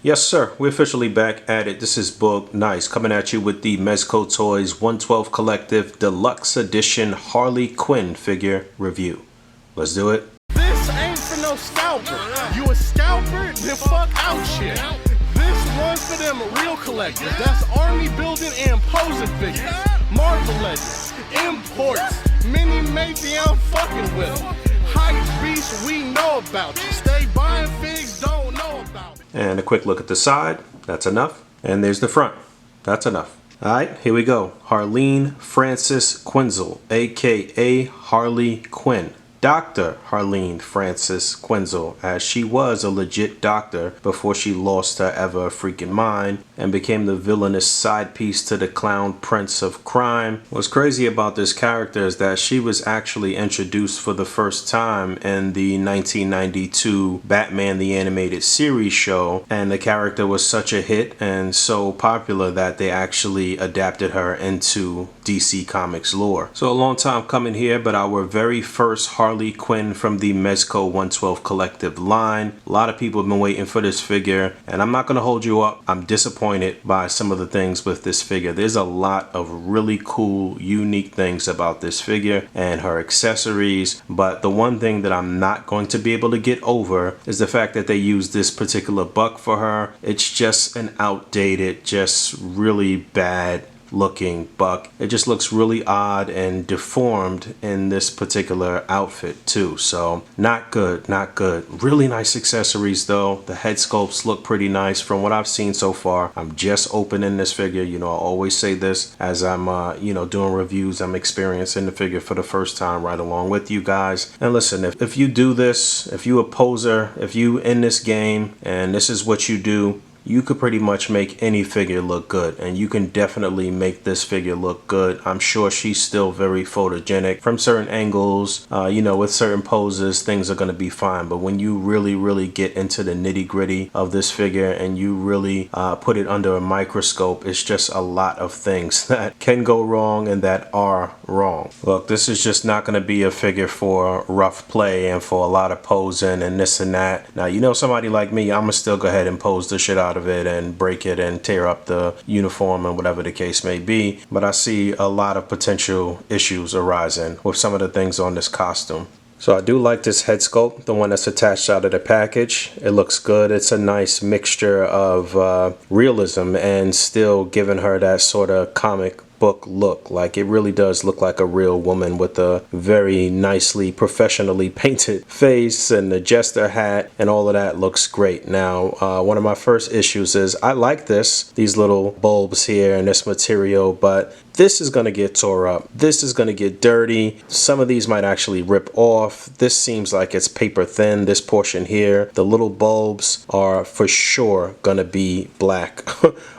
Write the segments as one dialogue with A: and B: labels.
A: Yes, sir. We're officially back at it. This is Boog Nice coming at you with the Mezco Toyz 112 Collective Deluxe Edition Harley Quinn figure review. Let's do it.
B: This ain't for no scalper. You a scalper? Then fuck out shit. This one's for them real collectors. That's army building and posing figures. Marvel Legends, imports, mini matey, I'm fucking with them. Hype beast, we know about you. Stay buying figs, don't know about it.
A: And a quick look at the side. That's enough. And there's the front. That's enough. All right, here we go. Harleen Frances Quinzel, aka Harley Quinn. Dr. Harleen Frances Quinzel, as she was a legit doctor before she lost her ever freaking mind and became the villainous side piece to the clown prince of crime. What's crazy about this character is that she was actually introduced for the first time in the 1992 Batman the Animated Series show, and the character was such a hit and so popular that they actually adapted her into DC Comics lore. So a long time coming here, but our very first Harley Quinn from the Mezco 112 Collective line. A lot of people have been waiting for this figure, and I'm not going to hold you up. I'm disappointed by some of the things with this figure. There's a lot of really cool, unique things about this figure and her accessories, but the one thing that I'm not going to be able to get over is the fact that they used this particular buck for her. It's just an outdated, just really bad looking buck. It just looks really odd and deformed in this particular outfit too, so not good, not good. Really nice accessories though. The head sculpts look pretty nice from what I've seen so far. I'm just opening this figure. You know, I always say this as I'm doing reviews. I'm experiencing the figure for the first time right along with you guys. And listen, if you do this, if you a poser, if you in this game and this is what you do, you could pretty much make any figure look good, and you can definitely make this figure look good. I'm sure she's still very photogenic from certain angles, with certain poses, things are going to be fine. But when you really get into the nitty gritty of this figure and you really put it under a microscope, it's just a lot of things that can go wrong and that are wrong. Look, this is just not going to be a figure for rough play and for a lot of posing and this and that. Now, you know, somebody like me, I'm gonna still go ahead and pose the shit out of it and break it and tear up the uniform and whatever the case may be, but I see a lot of potential issues arising with some of the things on this costume. So I do like this head sculpt, the one that's attached out of the package. It looks good. It's a nice mixture of realism and still giving her that sort of comic book look. Like, it really does look like a real woman with a very nicely professionally painted face, and the jester hat and all of that looks great. Now, one of my first issues is I like these little bulbs here and this material, but this is going to get tore up. This is going to get dirty. Some of these might actually rip off. This seems like it's paper thin, this portion here. The little bulbs are for sure going to be black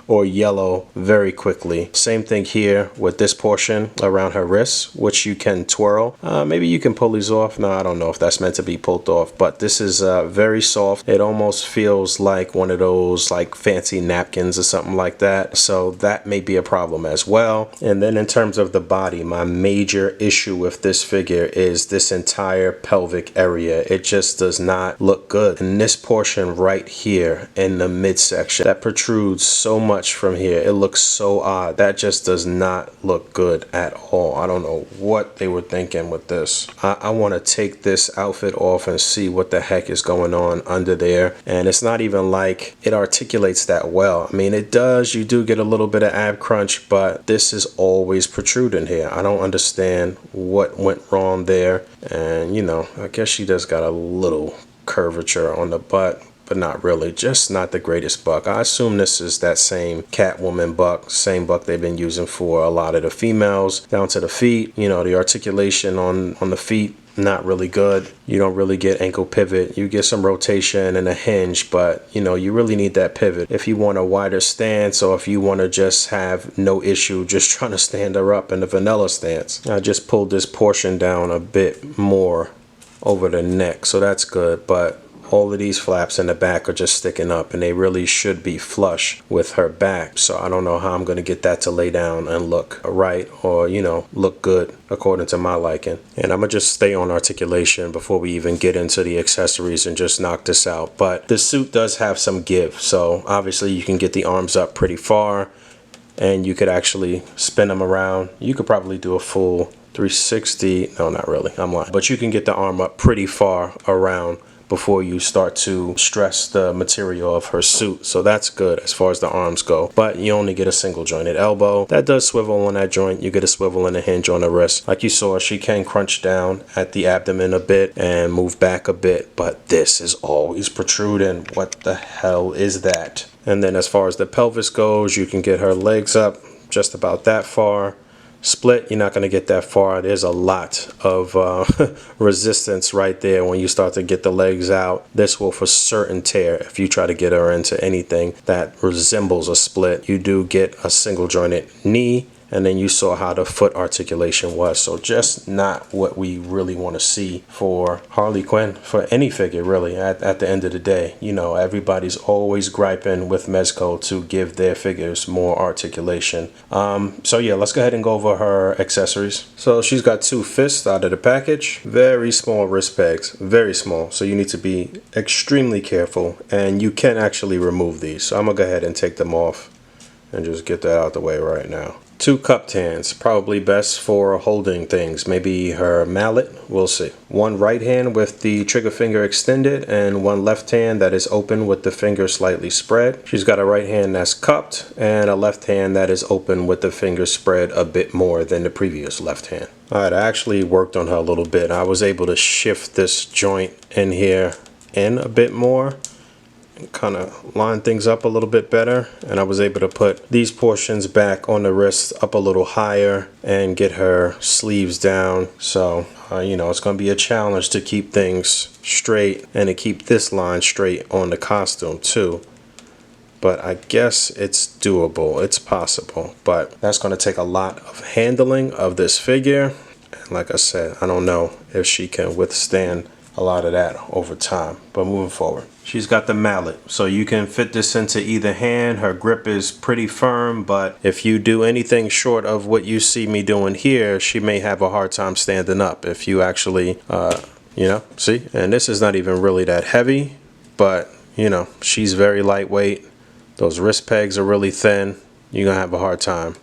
A: or yellow very quickly. Same thing here with this portion around her wrists, which you can twirl. Maybe you can pull these off. No, I don't know if that's meant to be pulled off, but this is very soft. It almost feels like one of those like fancy napkins or something like that. So that may be a problem as well. And then in terms of the body, my major issue with this figure is this entire pelvic area. It just does not look good. And this portion right here in the midsection that protrudes so much from here, it looks so odd. That just does not look good at all. I don't know what they were thinking with this. I want to take this outfit off and see what the heck is going on under there. And it's not even like it articulates that well. I mean, it does. You do get a little bit of ab crunch, but this is always protruding here. I don't understand what went wrong there. And you know, I guess she just got a little curvature on the butt, but not really. Just not the greatest buck. I assume this is that same Catwoman buck, same buck they've been using for a lot of the females. Down to the feet, you know, the articulation on the feet, not really good. You don't really get ankle pivot. You get some rotation and a hinge, but you know, you really need that pivot if you want a wider stance, or if you want to just have no issue just trying to stand her up in the vanilla stance. I just pulled this portion down a bit more over the neck, so that's good. But all of these flaps in the back are just sticking up, and they really should be flush with her back. So I don't know how I'm going to get that to lay down and look right, or, you know, look good according to my liking. And I'm going to just stay on articulation before we even get into the accessories and just knock this out. But the suit does have some give. So obviously you can get the arms up pretty far, and you could actually spin them around. You could probably do a full 360. No, not really. I'm lying. But you can get the arm up pretty far around before you start to stress the material of her suit. So that's good as far as the arms go. But you only get a single jointed elbow. That does swivel on that joint. You get a swivel and a hinge on the wrist. Like you saw, she can crunch down at the abdomen a bit and move back a bit. But this is always protruding. What the hell is that? And then as far as the pelvis goes, you can get her legs up just about that far. Split, you're not going to get that far. There's a lot of resistance right there when you start to get the legs out. This will for certain tear if you try to get her into anything that resembles a split. You do get a single jointed knee, and then you saw how the foot articulation was. So just not what we really want to see for Harley Quinn, for any figure really. At the end of the day, you know, everybody's always griping with Mezco to give their figures more articulation. So yeah, let's go ahead and go over her accessories. So she's got 2 fists out of the package, very small wrist pegs, very small. So you need to be extremely careful, and you can actually remove these. So I'm gonna go ahead and take them off and just get that out the way right now. 2 cupped hands, probably best for holding things. Maybe her mallet, we'll see. 1 right hand with the trigger finger extended, and 1 left hand that is open with the finger slightly spread. She's got a right hand that's cupped and a left hand that is open with the finger spread a bit more than the previous left hand. Alright, I actually worked on her a little bit. I was able to shift this joint in here in a bit more, kind of line things up a little bit better, and I was able to put these portions back on the wrist up a little higher and get her sleeves down. So you know, it's going to be a challenge to keep things straight and to keep this line straight on the costume too, but I guess it's doable. It's possible, but that's going to take a lot of handling of this figure, and like I said, I don't know if she can withstand a lot of that over time. But moving forward, she's got the mallet, so you can fit this into either hand. Her grip is pretty firm, but if you do anything short of what you see me doing here, she may have a hard time standing up. If you actually you know, see, and this is not even really that heavy, but you know, she's very lightweight. Those wrist pegs are really thin. You're gonna have a hard time.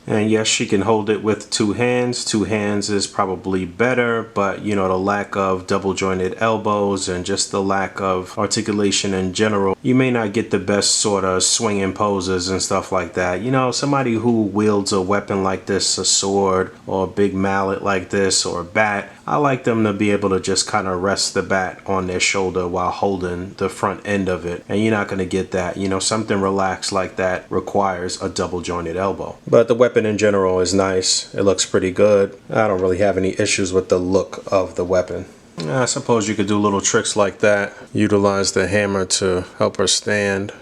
A: And yes, she can hold it with 2 hands. 2 hands is probably better, but you know, the lack of double jointed elbows and just the lack of articulation in general, you may not get the best sort of swinging poses and stuff like that. You know, somebody who wields a weapon like this, a sword or a big mallet like this or a bat, I like them to be able to just kind of rest the bat on their shoulder while holding the front end of it. And you're not going to get that. You know, something relaxed like that requires a double jointed elbow. But the weapon in general is nice. It looks pretty good. I don't really have any issues with the look of the weapon. I suppose you could do little tricks like that. Utilize the hammer to help her stand.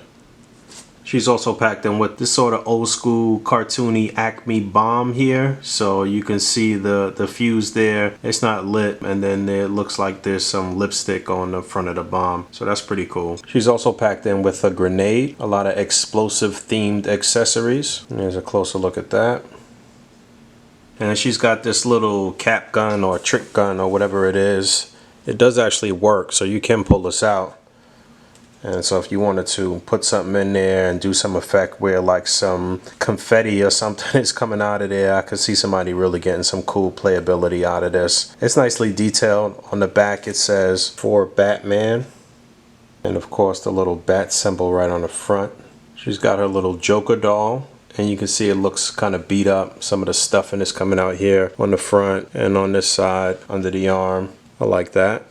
A: She's also packed in with this sort of old school cartoony Acme bomb here. So you can see the fuse there. It's not lit, and then it looks like there's some lipstick on the front of the bomb. So that's pretty cool. She's also packed in with a grenade, a lot of explosive themed accessories. There's a closer look at that. And she's got this little cap gun or trick gun or whatever it is. It does actually work, so you can pull this out. And so if you wanted to put something in there and do some effect where like some confetti or something is coming out of there, I could see somebody really getting some cool playability out of this. It's nicely detailed. On the back it says "For Batman." And of course the little bat symbol right on the front. She's got her little Joker doll. And you can see it looks kind of beat up. Some of the stuffing is coming out here on the front and on this side under the arm. I like that.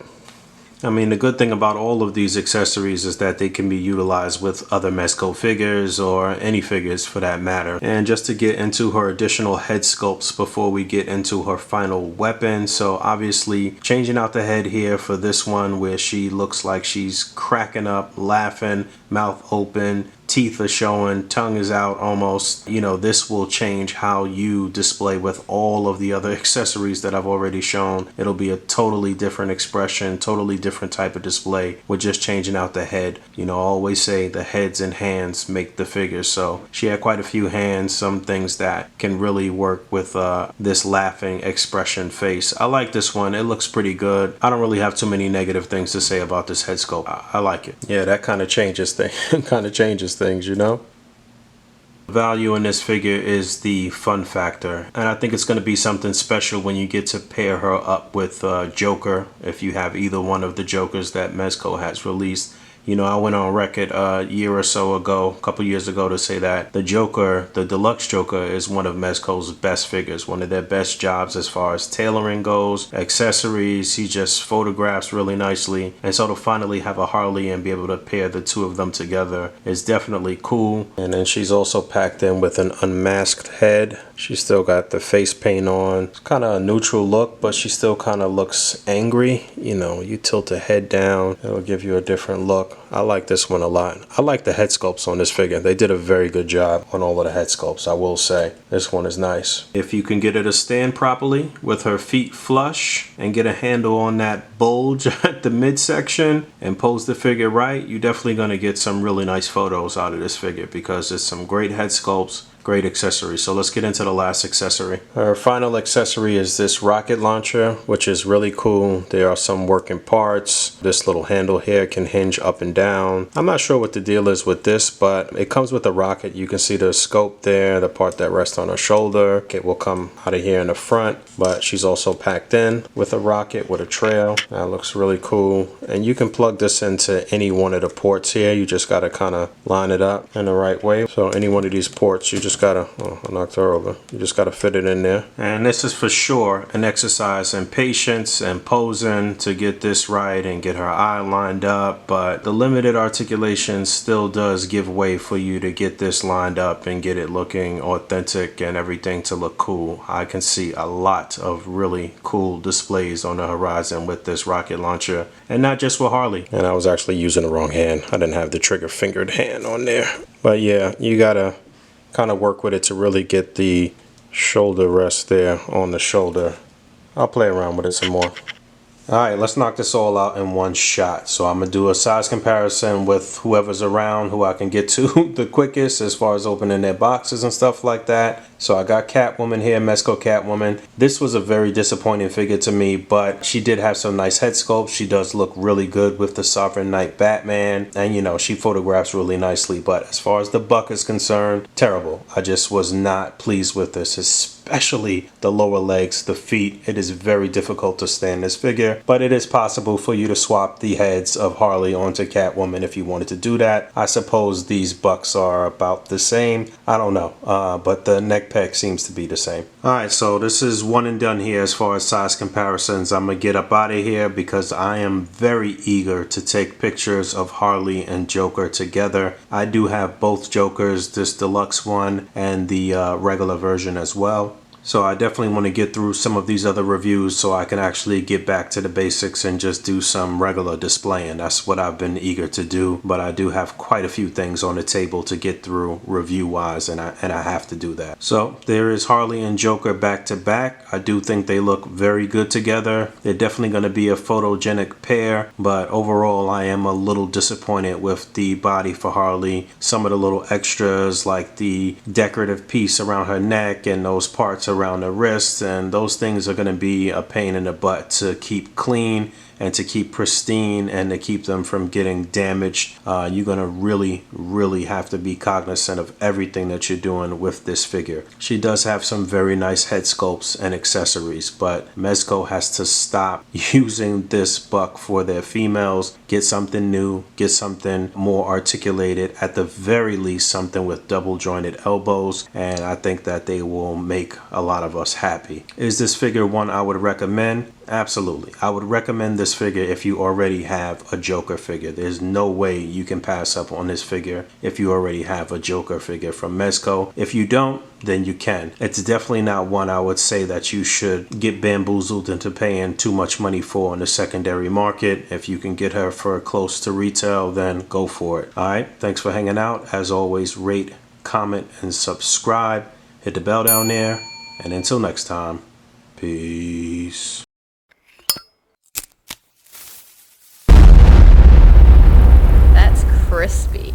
A: I mean, the good thing about all of these accessories is that they can be utilized with other Mezco figures or any figures for that matter. And just to get into her additional head sculpts before we get into her final weapon. So obviously changing out the head here for this one where she looks like she's cracking up, laughing, mouth open, teeth are showing, tongue is out almost. You know, this will change how you display with all of the other accessories that I've already shown. It'll be a totally different expression, totally different type of display with just changing out the head. You know, I always say the heads and hands make the figure. So she had quite a few hands, some things that can really work with this laughing expression face. I like this one. It looks pretty good. I don't really have too many negative things to say about this head sculpt. I like it. Yeah, that kind of changes things. Kind of changes things, you know. Value in this figure is the fun factor, and I think it's going to be something special when you get to pair her up with Joker, if you have either one of the Jokers that Mezco has released. You know, I went on record a year or so ago, a couple years ago, to say that the Joker, the deluxe Joker, is one of Mezco's best figures, one of their best jobs as far as tailoring goes, accessories. He just photographs really nicely, and so to finally have a Harley and be able to pair the two of them together is definitely cool. And then she's also packed in with an unmasked head. She's still got the face paint on. It's kind of a neutral look, but she still kind of looks angry. You know, you tilt the head down, it'll give you a different look. I like this one a lot. I like the head sculpts on this figure. They did a very good job on all of the head sculpts, I will say. This one is nice. If you can get her to stand properly with her feet flush and get a handle on that bulge at the midsection and pose the figure right, you're definitely going to get some really nice photos out of this figure because it's some great head sculpts, great accessories. So let's get into the last accessory. Our final accessory is this rocket launcher, which is really cool. There are some working parts. This little handle here can hinge up and down. I'm not sure what the deal is with this, but it comes with a rocket. You can see the scope there, the part that rests on her shoulder. It will come out of here in the front, but she's also packed in with a rocket with a trail. That looks really cool. And you can plug this into any one of the ports here. You just got to kind of line it up in the right way. So any one of these ports, you just gotta, oh, I knocked her over. You just gotta fit it in there. And this is for sure an exercise in patience and posing to get this right and get her eye lined up. But the limited articulation still does give way for you to get this lined up and get it looking authentic and everything to look cool. I can see a lot of really cool displays on the horizon with this rocket launcher, and not just with Harley. And I was actually using the wrong hand. I didn't have the trigger fingered hand on there. But yeah, you gotta kind of work with it to really get the shoulder rest there on the shoulder. I'll play around with it some more. Alright, let's knock this all out in one shot. So I'm going to do a size comparison with whoever's around, who I can get to the quickest as far as opening their boxes and stuff like that. So I got Catwoman here, Mezco Catwoman. This was a very disappointing figure to me, but she did have some nice head sculpts. She does look really good with the Sovereign Knight Batman, and you know, she photographs really nicely. But as far as the buck is concerned, terrible. I just was not pleased with this, especially the lower legs, the feet. It is very difficult to stand this figure, but it is possible for you to swap the heads of Harley onto Catwoman if you wanted to do that. I suppose these bucks are about the same. I don't know, but the neck peg seems to be the same. Alright, so this is one and done here as far as size comparisons. I'm gonna get up out of here because I am very eager to take pictures of Harley and Joker together. I do have both Jokers, this deluxe one and the regular version as well. So I definitely want to get through some of these other reviews so I can actually get back to the basics and just do some regular displaying. That's what I've been eager to do, but I do have quite a few things on the table to get through review wise, and I have to do that. So there is Harley and Joker back to back. I do think they look very good together. They're definitely going to be a photogenic pair, but overall I am a little disappointed with the body for Harley. Some of the little extras like the decorative piece around her neck and those parts around the wrists, and those things are going to be a pain in the butt to keep clean and to keep pristine and to keep them from getting damaged. You're going to really have to be cognizant of everything that you're doing with this figure. She does have some very nice head sculpts and accessories, but Mezco has to stop using this buck for their females. Get something new, get something more articulated, at the very least something with double jointed elbows, and I think that they will make a lot of us happy. Is this figure one I would recommend? Absolutely. I would recommend this figure if you already have a Joker figure. There's no way you can pass up on this figure if you already have a Joker figure from Mezco. If you don't, then you can. It's definitely not one I would say that you should get bamboozled into paying too much money for in the secondary market. If you can get her for close to retail, then go for it. Alright, thanks for hanging out. As always, rate, comment, and subscribe. Hit the bell down there. And until next time, peace.
C: That's crispy.